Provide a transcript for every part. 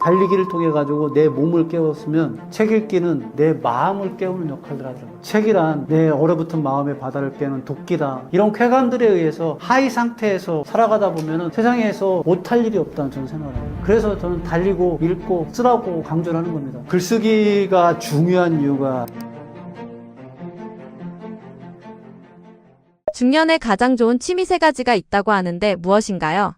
달리기를 통해 가지고 내 몸을 깨웠으면 책 읽기는 내 마음을 깨우는 역할을 하더라고요. 책이란 내 얼어붙은 마음의 바다를 깨는 도끼다. 이런 쾌감들에 의해서 하이 상태에서 살아가다 보면은 세상에서 못할 일이 없다는 저는 생각을 해요. 그래서 저는 달리고 읽고 쓰라고 강조를 하는 겁니다. 글쓰기가 중요한 이유가 중년에 가장 좋은 취미 3가지가 있다고 하는데 무엇인가요?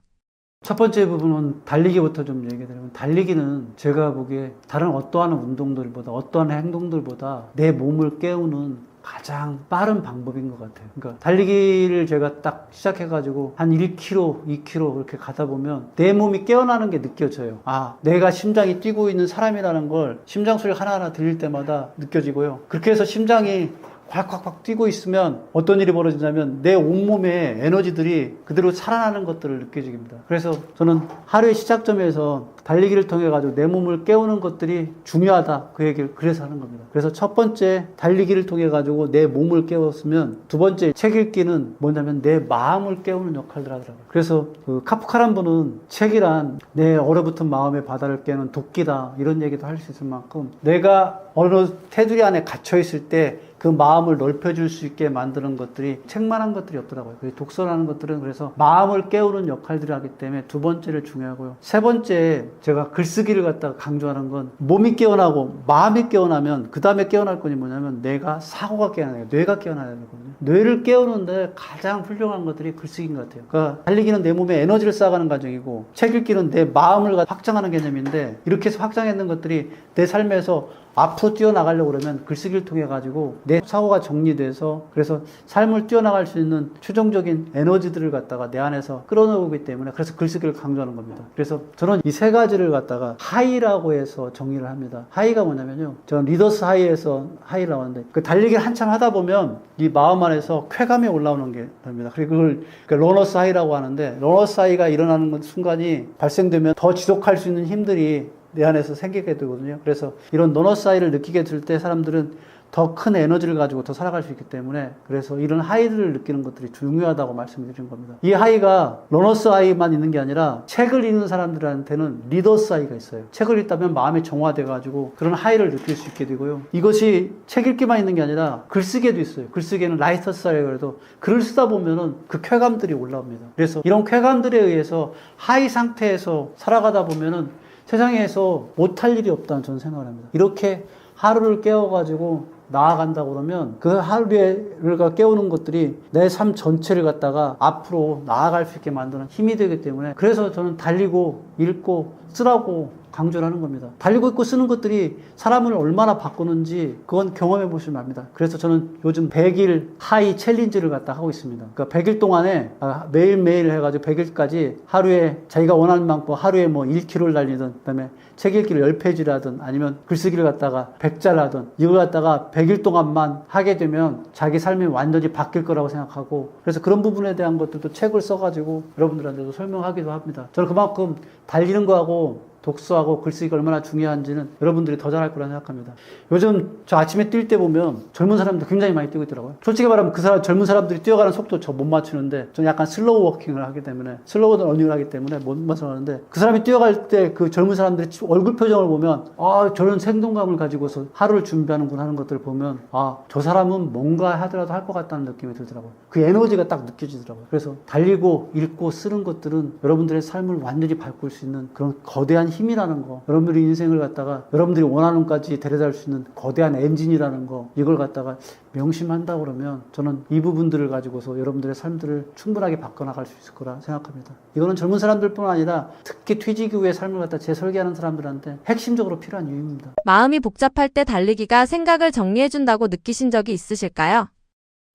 첫 번째 부분은 달리기부터 좀 얘기 드리면, 달리기는 제가 보기에 다른 어떠한 운동들보다, 어떠한 행동들보다 내 몸을 깨우는 가장 빠른 방법인 것 같아요. 그러니까 달리기를 제가 딱 시작해가지고 한 1km, 2km 이렇게 가다 보면 내 몸이 깨어나는 게 느껴져요. 아, 내가 심장이 뛰고 있는 사람이라는 걸 심장 소리 하나하나 들릴 때마다 느껴지고요. 그렇게 해서 심장이 콱콱콱 뛰고 있으면 어떤 일이 벌어지냐면 내 온몸의 에너지들이 그대로 살아나는 것들을 느껴집니다. 그래서 저는 하루의 시작점에서 달리기를 통해 가지고 내 몸을 깨우는 것들이 중요하다, 그 얘기를 그래서 하는 겁니다. 그래서 첫 번째 달리기를 통해 가지고 내 몸을 깨웠으면, 두 번째 책 읽기는 뭐냐면 내 마음을 깨우는 역할을 하더라고요. 그래서 그 카프카란 분은 책이란 내 얼어붙은 마음의 바다를 깨는 도끼다, 이런 얘기도 할 수 있을 만큼 내가 어느 테두리 안에 갇혀 있을 때 그 마음을 넓혀줄 수 있게 만드는 것들이 책만한 것들이 없더라고요. 독서라는 것들은 그래서 마음을 깨우는 역할들을 하기 때문에 두 번째를 중요하고요. 세 번째, 제가 글쓰기를 갖다가 강조하는 건 몸이 깨어나고 마음이 깨어나면 그 다음에 깨어날 건이 뭐냐면 내가 사고가 깨어나요. 뇌가 깨어나야 되거든요. 뇌를 깨우는데 가장 훌륭한 것들이 글쓰기인 것 같아요. 그러니까 달리기는 내 몸에 에너지를 쌓아가는 과정이고, 책 읽기는 내 마음을 확장하는 개념인데, 이렇게 해서 확장했는 것들이 내 삶에서 앞으로 뛰어나가려고 그러면 글쓰기를 통해 가지고 내 사고가 정리돼서, 그래서 삶을 뛰어나갈 수 있는 최종적인 에너지들을 갖다가 내 안에서 끌어내오기 때문에, 그래서 글쓰기를 강조하는 겁니다. 그래서 저는 이 세 가지를 갖다가 하이라고 해서 정의를 합니다. 하이가 뭐냐면요, 저는 리더스 하이에서 하이라고 하는데, 그 달리기를 한참 하다 보면 이 마음 안에서 쾌감이 올라오는 게 됩니다. 그리고 그걸 러너스 하이라고 하는데, 러너스 하이가 일어나는 순간이 발생되면 더 지속할 수 있는 힘들이 내 안에서 생기게 되거든요. 그래서 이런 러너스 하이를 느끼게 될 때 사람들은 더 큰 에너지를 가지고 더 살아갈 수 있기 때문에, 그래서 이런 하이들을 느끼는 것들이 중요하다고 말씀드린 겁니다. 이 하이가 러너스 하이만 있는 게 아니라 책을 읽는 사람들한테는 리더스 하이가 있어요. 책을 읽다면 마음이 정화돼 가지고 그런 하이를 느낄 수 있게 되고요. 이것이 책 읽기만 있는 게 아니라 글쓰기에도 있어요. 글쓰기에는 라이터스 하이라고 해도 글을 쓰다 보면은 그 쾌감들이 올라옵니다. 그래서 이런 쾌감들에 의해서 하이 상태에서 살아가다 보면은 세상에서 못할 일이 없다는 저는 생각을 합니다. 이렇게 하루를 깨워가지고 나아간다고 그러면 그 하루를 깨우는 것들이 내 삶 전체를 갖다가 앞으로 나아갈 수 있게 만드는 힘이 되기 때문에, 그래서 저는 달리고 읽고 쓰라고 강조를 하는 겁니다. 달리고 있고 쓰는 것들이 사람을 얼마나 바꾸는지 그건 경험해 보시면 압니다. 그래서 저는 요즘 100일 하이 챌린지를 갖다 하고 있습니다. 그러니까 100일 동안에 매일매일 해가지고 100일까지 하루에 자기가 원하는 만큼 하루에 뭐 1km를 달리든, 그다음에 책 읽기를 10페이지를 하든, 아니면 글쓰기를 갖다가 100자를 하든, 이걸 갖다가 100일 동안만 하게 되면 자기 삶이 완전히 바뀔 거라고 생각하고, 그래서 그런 부분에 대한 것들도 책을 써가지고 여러분들한테도 설명하기도 합니다. 저는 그만큼 달리는 거하고 독서하고 글쓰기가 얼마나 중요한지는 여러분들이 더 잘할 거라 생각합니다. 요즘 저 아침에 뛸 때 보면 젊은 사람들 굉장히 많이 뛰고 있더라고요. 솔직히 말하면 젊은 사람들이 뛰어가는 속도 저 못 맞추는데, 저는 약간 슬로우 워킹을 하기 때문에, 슬로우 러닝을 하기 때문에 못 맞추는데, 그 사람이 뛰어갈 때 그 젊은 사람들의 얼굴 표정을 보면, 아, 저런 생동감을 가지고서 하루를 준비하는구나 하는 것들을 보면, 아, 저 사람은 뭔가 하더라도 할 것 같다는 느낌이 들더라고요. 그 에너지가 딱 느껴지더라고요. 그래서 달리고 읽고 쓰는 것들은 여러분들의 삶을 완전히 바꿀 수 있는 그런 거대한 힘이라는 거, 여러분들의 인생을 갖다가 여러분들이 원하는 것까지 데려다 줄 수 있는 거대한 엔진이라는 거, 이걸 갖다가 명심한다 그러면 저는 이 부분들을 가지고서 여러분들의 삶들을 충분하게 바꿔나갈 수 있을 거라 생각합니다. 이거는 젊은 사람들뿐 아니라 특히 퇴직 이후의 삶을 갖다 재설계하는 사람들한테 핵심적으로 필요한 이유입니다. 마음이 복잡할 때 달리기가 생각을 정리해준다고 느끼신 적이 있으실까요?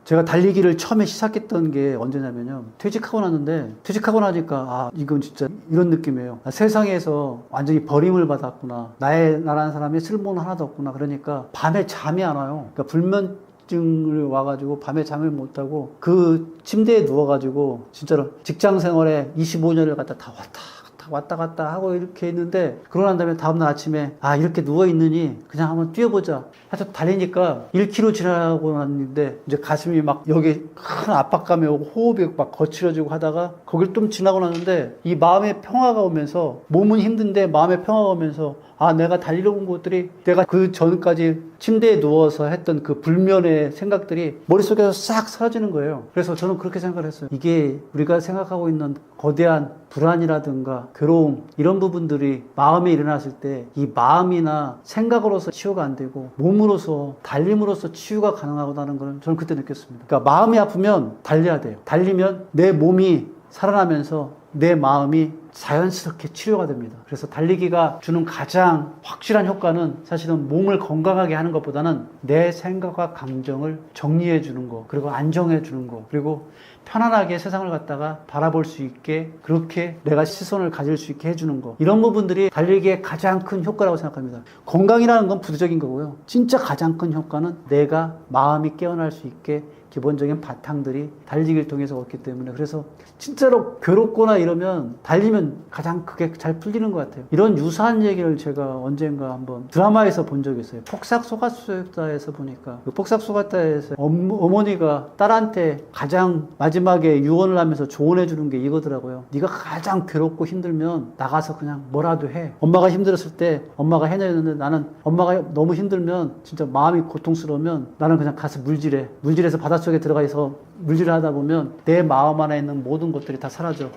제가 달리기를 처음에 시작했던 게 언제냐면요, 퇴직하고 났는데, 퇴직하고 나니까 아, 이건 진짜 이런 느낌이에요. 아, 세상에서 완전히 버림을 받았구나, 나라는 사람이 쓸모는 하나도 없구나. 그러니까 밤에 잠이 안 와요. 그러니까 불면증을 와가지고 밤에 잠을 못하고 그 침대에 누워가지고 진짜로 직장 생활에 25년을 갖다 다 왔다 왔다 갔다 하고 이렇게 있는데 그러고 난 다음에 다음날 아침에 아 이렇게 누워있느니 그냥 한번 뛰어보자 해서 달리니까 1km 지나고 났는데 이제 가슴이 막 여기 큰 압박감이 오고 호흡이 막 거칠어지고 하다가 거길 좀 지나고 났는데 이 마음의 평화가 오면서 몸은 힘든데 마음의 평화가 오면서 아 내가 달리러 온 것들이 내가 그 전까지 침대에 누워서 했던 그 불면의 생각들이 머릿속에서 싹 사라지는 거예요. 그래서 저는 그렇게 생각을 했어요. 이게 우리가 생각하고 있는 거대한 불안이라든가 괴로움 이런 부분들이 마음에 일어났을 때 이 마음이나 생각으로서 치유가 안 되고 몸으로서 달림으로써 치유가 가능하다는 걸 저는 그때 느꼈습니다. 그러니까 마음이 아프면 달려야 돼요. 달리면 내 몸이 살아나면서 내 마음이 자연스럽게 치료가 됩니다. 그래서 달리기가 주는 가장 확실한 효과는 사실은 몸을 건강하게 하는 것보다는 내 생각과 감정을 정리해 주는 거, 그리고 안정해 주는 거, 그리고 편안하게 세상을 갖다가 바라볼 수 있게 그렇게 내가 시선을 가질 수 있게 해주는 거, 이런 부분들이 달리기의 가장 큰 효과라고 생각합니다. 건강이라는 건 부수적인 거고요. 진짜 가장 큰 효과는 내가 마음이 깨어날 수 있게 기본적인 바탕들이 달리기를 통해서 왔기 때문에, 그래서 진짜로 괴롭거나 이러면 달리면 가장 그게 잘 풀리는 것 같아요. 이런 유사한 얘기를 제가 언젠가 한번 드라마에서 본 적이 있어요. 폭삭소가수다에서 보니까 그 폭삭소가다에서 어머니가 딸한테 가장 마지막에 유언을 하면서 조언해 주는 게 이거더라고요. 네가 가장 괴롭고 힘들면 나가서 그냥 뭐라도 해. 엄마가 힘들었을 때 엄마가 해내는데 나는 엄마가 너무 힘들면 진짜 마음이 고통스러우면 나는 그냥 가서 물질해. 물질해서 바닷속에 들어가서 물질을 하다 보면 내 마음 안에 있는 모든 것들이 다 사라져.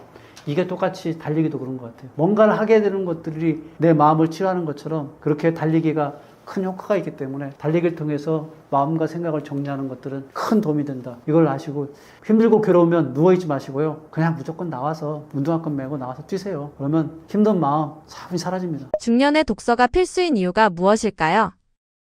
이게 똑같이 달리기도 그런 것 같아요. 뭔가를 하게 되는 것들이 내 마음을 치유하는 것처럼 그렇게 달리기가 큰 효과가 있기 때문에 달리기를 통해서 마음과 생각을 정리하는 것들은 큰 도움이 된다. 이걸 아시고 힘들고 괴로우면 누워있지 마시고요. 그냥 무조건 나와서 운동화끈 메고 나와서 뛰세요. 그러면 힘든 마음 참 사라집니다. 중년의 독서가 필수인 이유가 무엇일까요?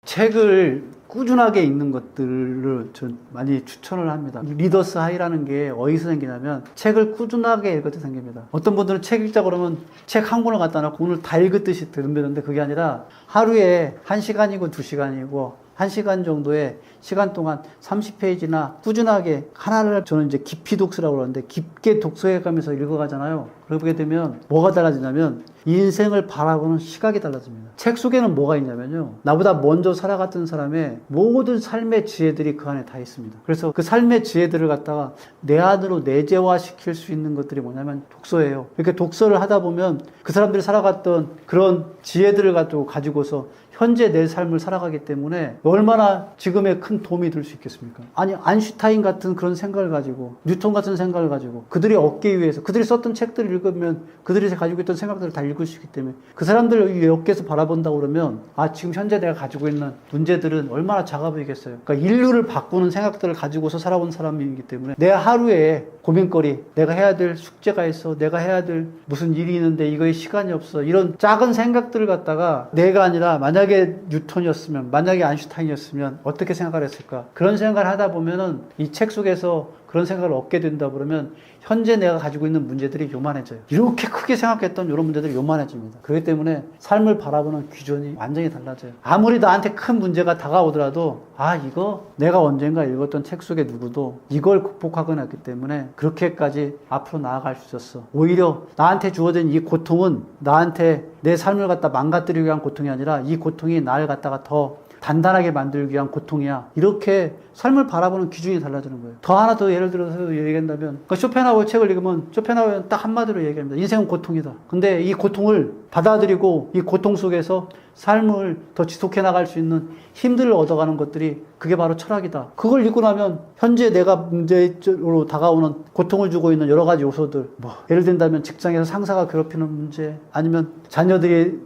책을 꾸준하게 읽는 것들을 전 많이 추천을 합니다. 리더스 하이라는 게 어디서 생기냐면 책을 꾸준하게 읽을 때 생깁니다. 어떤 분들은 책 읽자 그러면 책 한 권을 갖다 놓고 오늘 다 읽었듯이 들으는데 그게 아니라 하루에 1시간이고 2시간이고 1시간 정도의 시간 동안 30페이지나 꾸준하게 하나를 저는 이제 깊이 독서라고 그러는데 깊게 독서해 가면서 읽어가잖아요. 그러게 되면 뭐가 달라지냐면 인생을 바라보는 시각이 달라집니다. 책 속에는 뭐가 있냐면요. 나보다 먼저 살아갔던 사람의 모든 삶의 지혜들이 그 안에 다 있습니다. 그래서 그 삶의 지혜들을 갖다가 내 안으로 내재화 시킬 수 있는 것들이 뭐냐면 독서예요. 이렇게 독서를 하다 보면 그 사람들이 살아갔던 그런 지혜들을 가지고서 현재 내 삶을 살아가기 때문에 얼마나 지금에 큰 도움이 될 수 있겠습니까? 아니 아인슈타인 같은 그런 생각을 가지고 뉴턴 같은 생각을 가지고 그들이 얻기 위해서 그들이 썼던 책들을 읽으면 그들이 가지고 있던 생각들을 다 읽을 수 있기 때문에 그 사람들을 엮여서 바라본다고 그러면 아 지금 현재 내가 가지고 있는 문제들은 얼마나 작아 보이겠어요. 그러니까 인류를 바꾸는 생각들을 가지고서 살아온 사람이기 때문에 내 하루에 고민거리, 내가 해야 될 숙제가 있어, 내가 해야 될 무슨 일이 있는데 이거에 시간이 없어, 이런 작은 생각들을 갖다가 내가 아니라 만약에 뉴턴이었으면, 만약에 아인슈타인이었으면 어떻게 생각을 했을까? 그런 생각을 하다 보면은 이 책 속에서 그런 생각을 얻게 된다 그러면 현재 내가 가지고 있는 문제들이 요만해져요. 이렇게 크게 생각했던 이런 문제들이 요만해집니다. 그렇기 때문에 삶을 바라보는 기준이 완전히 달라져요. 아무리 나한테 큰 문제가 다가오더라도 아 이거 내가 언젠가 읽었던 책 속에 누구도 이걸 극복하거나 했기 때문에 그렇게까지 앞으로 나아갈 수 있었어. 오히려 나한테 주어진 이 고통은 나한테 내 삶을 갖다 망가뜨리기 위한 고통이 아니라 이 고통이 나를 갖다가 더 단단하게 만들기 위한 고통이야. 이렇게 삶을 바라보는 기준이 달라지는 거예요. 더 하나 더 예를 들어서 얘기한다면 그러니까 쇼펜하우어 책을 읽으면 쇼펜하우어는 딱 한마디로 얘기합니다. 인생은 고통이다. 근데 이 고통을 받아들이고 이 고통 속에서 삶을 더 지속해 나갈 수 있는 힘들을 얻어가는 것들이 그게 바로 철학이다. 그걸 읽고 나면 현재 내가 문제로 다가오는 고통을 주고 있는 여러 가지 요소들, 예를 든다면 직장에서 상사가 괴롭히는 문제, 아니면 자녀들이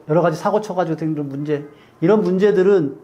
여러 가지 사고 쳐가지고 되는 문제, 이런 문제들은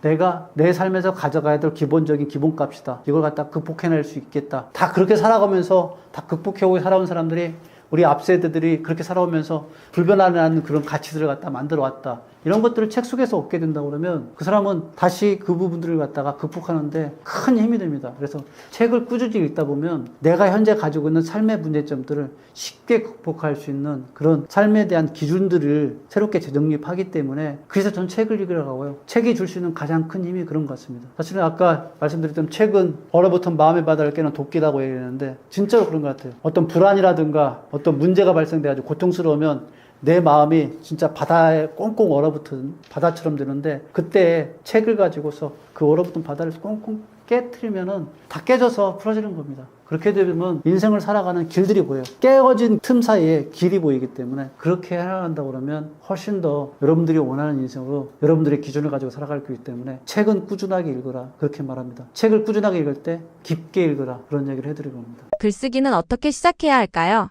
내가 내 삶에서 가져가야 될 기본적인 기본값이다. 이걸 갖다 극복해낼 수 있겠다. 다 그렇게 살아가면서 다 극복해오고 살아온 사람들이 우리 앞세대들이 그렇게 살아오면서 불변하지 않는 그런 가치들을 갖다 만들어 왔다. 이런 것들을 책 속에서 얻게 된다 그러면 그 사람은 다시 그 부분들을 갖다가 극복하는데 큰 힘이 됩니다. 그래서 책을 꾸준히 읽다 보면 내가 현재 가지고 있는 삶의 문제점들을 쉽게 극복할 수 있는 그런 삶에 대한 기준들을 새롭게 재정립하기 때문에 그래서 전 책을 읽으라고 하고요. 책이 줄 수 있는 가장 큰 힘이 그런 것 같습니다. 사실은 아까 말씀드렸던 책은 얼어붙은 마음의 바다를 깨는 도끼라고 얘기했는데 진짜로 그런 것 같아요. 어떤 불안이라든가 어떤 문제가 발생돼가지고 고통스러우면 내 마음이 진짜 바다에 꽁꽁 얼어붙은 바다처럼 되는데 그때 책을 가지고서 그 얼어붙은 바다를 꽁꽁 깨트리면은 다 깨져서 풀어지는 겁니다. 그렇게 되면 인생을 살아가는 길들이 보여요. 깨어진 틈 사이에 길이 보이기 때문에 그렇게 해나간다고 그러면 훨씬 더 여러분들이 원하는 인생으로 여러분들의 기준을 가지고 살아갈 거기 때문에 책은 꾸준하게 읽어라 그렇게 말합니다. 책을 꾸준하게 읽을 때 깊게 읽어라 그런 얘기를 해드리고 겁니다. 글쓰기는 어떻게 시작해야 할까요?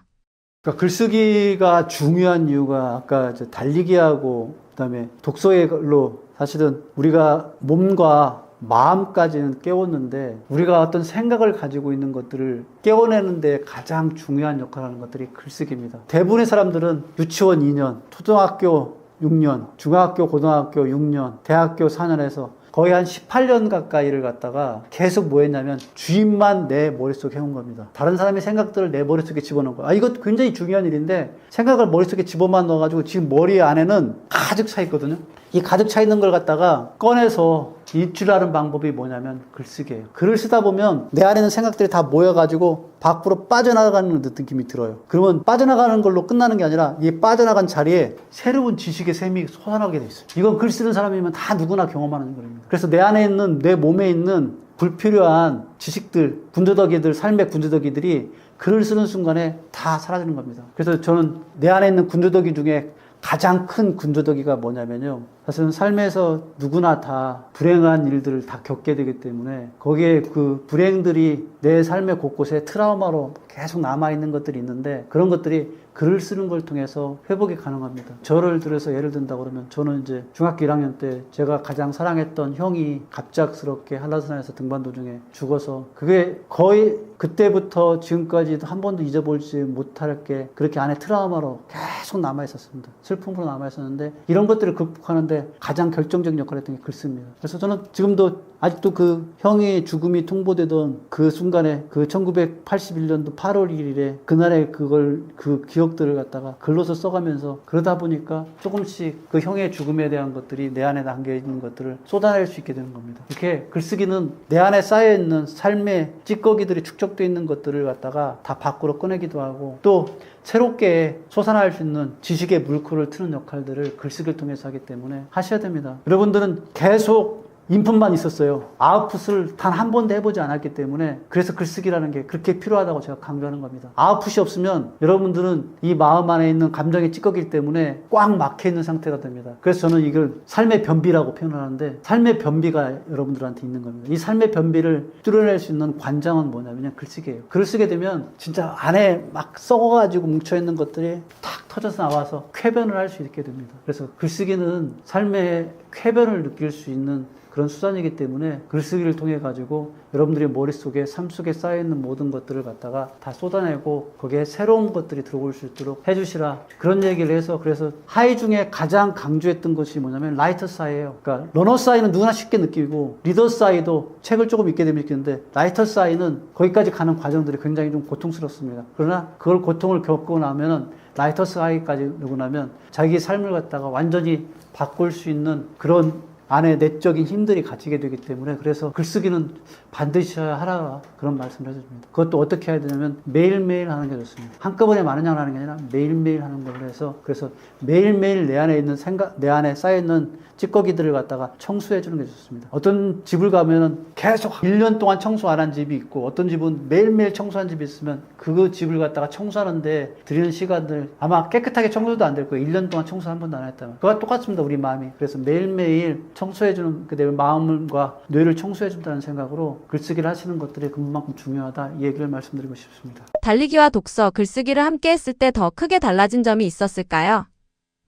그러니까 글쓰기가 중요한 이유가 아까 이제 달리기하고 그다음에 독서의 걸로 사실은 우리가 몸과 마음까지는 깨웠는데 우리가 어떤 생각을 가지고 있는 것들을 깨워내는 데 가장 중요한 역할을 하는 것들이 글쓰기입니다. 대부분의 사람들은 유치원 2년, 초등학교 6년, 중학교, 고등학교 6년, 대학교 4년에서 거의 한 18년 가까이를 갖다가 계속 뭐 했냐면 주입만 내 머릿속에 해온 겁니다. 다른 사람의 생각들을 내 머릿속에 집어넣은 거야. 이것 굉장히 중요한 일인데 생각을 머릿속에 집어만 넣어가지고 지금 머리 안에는 가득 차 있거든요. 이 가득 차 있는 걸 갖다가 꺼내서 일주일하는 방법이 뭐냐면 글쓰기예요. 글을 쓰다 보면 내 안에 있는 생각들이 다 모여가지고 밖으로 빠져나가는 느낌이 들어요. 그러면 빠져나가는 걸로 끝나는 게 아니라 이 빠져나간 자리에 새로운 지식의 샘이 솟아나게 돼 있어요. 이건 글 쓰는 사람이면 다 누구나 경험하는 거입니다. 그래서 내 안에 있는 내 몸에 있는 불필요한 지식들, 군더더기들, 삶의 군더더기들이 글을 쓰는 순간에 다 사라지는 겁니다. 그래서 저는 내 안에 있는 군더더기 중에 가장 큰 군더더기가 뭐냐면요. 사실은 삶에서 누구나 다 불행한 일들을 다 겪게 되기 때문에 거기에 그 불행들이 내 삶의 곳곳에 트라우마로 계속 남아있는 것들이 있는데 그런 것들이 글을 쓰는 걸 통해서 회복이 가능합니다. 저를 들어서 예를 든다고 그러면 저는 이제 중학교 1학년 때 제가 가장 사랑했던 형이 갑작스럽게 한라산에서 등반 도중에 죽어서 그게 거의 그때부터 지금까지도 한 번도 잊어보지 못할 게 그렇게 안에 트라우마로 계속 남아있었습니다. 슬픔으로 남아있었는데 이런 것들을 극복하는데 가장 결정적인 역할을 했던 게 글쓰입니다. 그래서 저는 지금도 아직도 그 형의 죽음이 통보되던 그 순간에 그 1981년도 8월 1일에 그날의 그 기억들을 갖다가 글로서 써가면서 그러다 보니까 조금씩 그 형의 죽음에 대한 것들이 내 안에 담겨있는 것들을 쏟아낼 수 있게 되는 겁니다. 이렇게 글쓰기는 내 안에 쌓여있는 삶의 찌꺼기들이 축적되어 있는 것들을 갖다가 다 밖으로 꺼내기도 하고 또 새롭게 솟아날 수 있는 지식의 물꼬를 트는 역할들을 글쓰기를 통해서 하기 때문에 하셔야 됩니다. 여러분들은 계속 인풋만 있었어요. 아웃풋을 단 한 번도 해보지 않았기 때문에 그래서 글쓰기라는 게 그렇게 필요하다고 제가 강조하는 겁니다. 아웃풋이 없으면 여러분들은 이 마음 안에 있는 감정의 찌꺼기 때문에 꽉 막혀있는 상태가 됩니다. 그래서 저는 이걸 삶의 변비라고 표현하는데 삶의 변비가 여러분들한테 있는 겁니다. 이 삶의 변비를 뚫어낼 수 있는 관장은 뭐냐면 글쓰기예요. 글을 쓰게 되면 진짜 안에 막 썩어가지고 뭉쳐있는 것들이 탁 터져서 나와서 쾌변을 할 수 있게 됩니다. 그래서 글쓰기는 삶의 쾌변을 느낄 수 있는 그런 수단이기 때문에 글쓰기를 통해 가지고 여러분들의 머릿속에 삶 속에 쌓여있는 모든 것들을 갖다가 다 쏟아내고 거기에 새로운 것들이 들어올 수 있도록 해주시라 그런 얘기를 해서 그래서 하이 중에 가장 강조했던 것이 뭐냐면 라이터 사이예요. 그러니까 러너 사이는 누구나 쉽게 느끼고 리더 사이도 책을 조금 읽게 되면 느끼는데 라이터 사이는 거기까지 가는 과정들이 굉장히 좀 고통스럽습니다. 그러나 그걸 고통을 겪고 나면은 라이터 사이까지 누고 나면 자기 삶을 갖다가 완전히 바꿀 수 있는 그런 안에 내적인 힘들이 갇히게 되기 때문에 그래서 글쓰기는 반드시 하라 그런 말씀을 해줍니다. 그것도 어떻게 해야 되냐면 매일매일 하는 게 좋습니다. 한꺼번에 많은 양을 하는 게 아니라 매일매일 하는 걸로 해서 그래서 매일매일 내 안에 있는 생각, 내 안에 쌓여있는 찌꺼기들을 갖다가 청소해 주는 게 좋습니다. 어떤 집을 가면은 계속 1년 동안 청소 안 한 집이 있고 어떤 집은 매일매일 청소한 집이 있으면 그 집을 갖다가 청소하는데 들이는 시간들 아마 깨끗하게 청소도 안 될 거예요. 1년 동안 청소 한 번도 안 했다면. 그거와 똑같습니다. 우리 마음이. 그래서 매일매일 청소해주는 내 마음과 뇌를 청소해준다는 생각으로 글쓰기를 하시는 것들이 그만큼 중요하다 이 얘기를 말씀드리고 싶습니다. 달리기와 독서, 글쓰기를 함께 했을 때 더 크게 달라진 점이 있었을까요?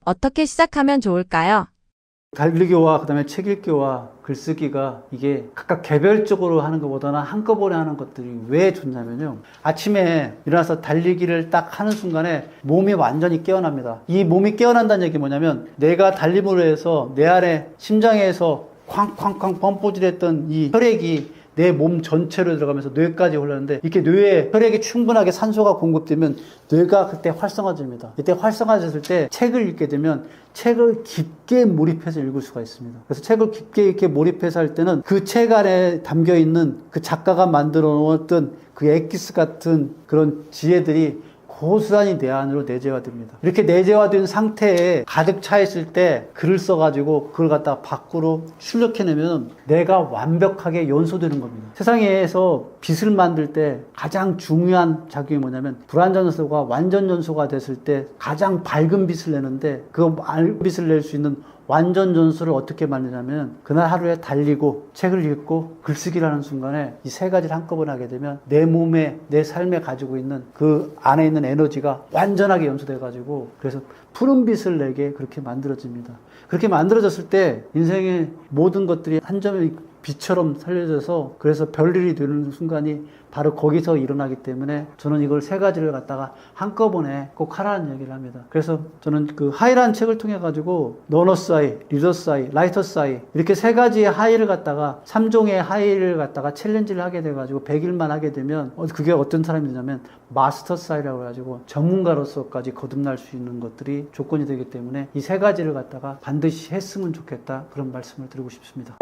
어떻게 시작하면 좋을까요? 달리기와 그다음에 책 읽기와 글쓰기가 이게 각각 개별적으로 하는 것보다는 한꺼번에 하는 것들이 왜 좋냐면요. 아침에 일어나서 달리기를 딱 하는 순간에 몸이 완전히 깨어납니다. 이 몸이 깨어난다는 얘기 뭐냐면 내가 달림으로 해서 내 안에 심장에서 쾅쾅쾅 펌포질했던 이 혈액이 내 몸 전체로 들어가면서 뇌까지 흘렀는데 이렇게 뇌에 혈액이 충분하게 산소가 공급되면 뇌가 그때 활성화됩니다. 이때 활성화됐을 때 책을 읽게 되면 책을 깊게 몰입해서 읽을 수가 있습니다. 그래서 책을 깊게 이렇게 몰입해서 할 때는 그 책 안에 담겨 있는 그 작가가 만들어 놓았던 그 엑기스 같은 그런 지혜들이 고스란히 내 안으로 내재화됩니다. 이렇게 내재화된 상태에 가득 차 있을 때 글을 써가지고 그걸 갖다가 밖으로 출력해내면 내가 완벽하게 연소되는 겁니다. 세상에서 빛을 만들 때 가장 중요한 작용이 뭐냐면 불완전 연소가 완전 연소가 됐을 때 가장 밝은 빛을 내는데 그 밝은 빛을 낼 수 있는 완전 전술을 어떻게 만드냐면 그날 하루에 달리고 책을 읽고 글쓰기를 하는 순간에 이 세 가지를 한꺼번에 하게 되면 내 몸에 내 삶에 가지고 있는 그 안에 있는 에너지가 완전하게 연소돼 가지고 그래서 푸른 빛을 내게 그렇게 만들어집니다. 그렇게 만들어졌을 때 인생의 모든 것들이 한 점의 빛처럼 살려져서 그래서 별일이 되는 순간이 바로 거기서 일어나기 때문에 저는 이걸 세 가지를 갖다가 한꺼번에 꼭 하라는 얘기를 합니다. 그래서 저는 그 하이라는 책을 통해 가지고 러너스 하이, 리더스 하이, 라이터스 하이 이렇게 세 가지의 하이를 갖다가 3종의 하이를 갖다가 챌린지를 하게 돼 가지고 100일만 하게 되면 그게 어떤 사람이 되냐면 마스터스 하이라고 해 가지고 전문가로서까지 거듭날 수 있는 것들이 조건이 되기 때문에 이 세 가지를 갖다가 반드시 했으면 좋겠다 그런 말씀을 드리고 싶습니다.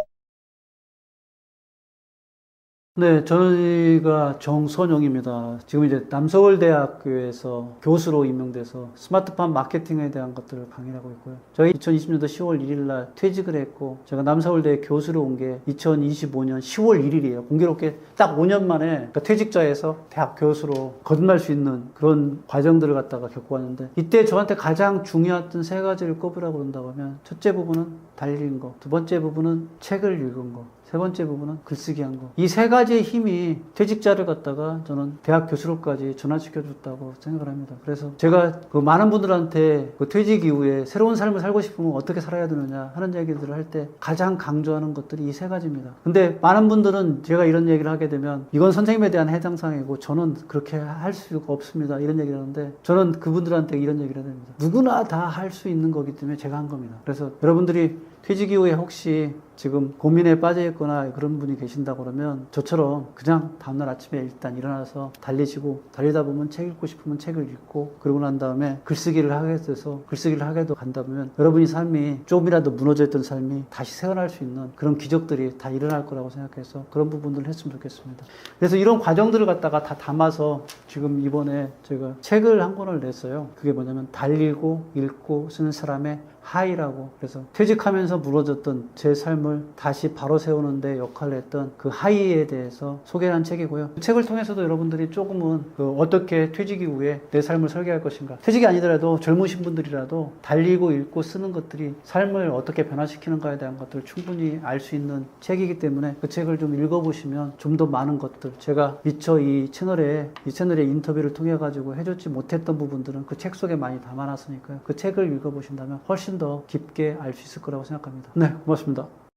네, 저희가 정선영입니다. 지금 이제 남서울대학교에서 교수로 임명돼서 스마트팜 마케팅에 대한 것들을 강의하고 있고요. 저희 2020년도 10월 1일 날 퇴직을 했고, 제가 남서울대 교수로 온 게 2025년 10월 1일이에요. 공교롭게 딱 5년 만에 그러니까 퇴직자에서 대학 교수로 거듭날 수 있는 그런 과정들을 갖다가 겪어왔는데, 이때 저한테 가장 중요했던 세 가지를 꼽으라고 그런다고 하면, 첫째 부분은 달린 거, 두 번째 부분은 책을 읽은 거, 세 번째 부분은 글쓰기 한 거. 이 세 가지의 힘이 퇴직자를 갖다가 저는 대학 교수로까지 전환시켜줬다고 생각을 합니다. 그래서 제가 그 많은 분들한테 그 퇴직 이후에 새로운 삶을 살고 싶으면 어떻게 살아야 되느냐 하는 얘기들을 할 때 가장 강조하는 것들이 이 세 가지입니다. 근데 많은 분들은 제가 이런 얘기를 하게 되면 이건 선생님에 대한 해당사항이고 저는 그렇게 할 수가 없습니다. 이런 얘기를 하는데 저는 그분들한테 이런 얘기를 해야 됩니다. 누구나 다 할 수 있는 거기 때문에 제가 한 겁니다. 그래서 여러분들이 퇴직 이후에 혹시 지금 고민에 빠져 있거나 그런 분이 계신다고 그러면 저처럼 그냥 다음날 아침에 일단 일어나서 달리시고 달리다 보면 책 읽고 싶으면 책을 읽고 그러고 난 다음에 글쓰기를 하게 돼서 글쓰기를 하게도 간다 보면 여러분이 삶이 조금이라도 무너져 있던 삶이 다시 세어날 수 있는 그런 기적들이 다 일어날 거라고 생각해서 그런 부분들을 했으면 좋겠습니다. 그래서 이런 과정들을 갖다가 다 담아서 지금 이번에 제가 책을 한 권을 냈어요. 그게 뭐냐면 달리고 읽고 쓰는 사람의 하이라고. 그래서 퇴직하면서 무너졌던 제 삶을 다시 바로 세우는 데 역할을 했던 그 하이에 대해서 소개한 책이고요. 그 책을 통해서도 여러분들이 조금은 어떻게 퇴직 이후에 내 삶을 설계할 것인가, 퇴직이 아니더라도 젊으신 분들이라도 달리고 읽고 쓰는 것들이 삶을 어떻게 변화시키는가에 대한 것들을 충분히 알 수 있는 책이기 때문에 그 책을 좀 읽어보시면 좀 더 많은 것들, 제가 미처 이 채널에 인터뷰를 통해 가지고 해주지 못했던 부분들은 그 책 속에 많이 담아놨으니까요. 그 책을 읽어보신다면 훨씬 더 깊게 알 수 있을 거라고 생각합니다. 네, 고맙습니다.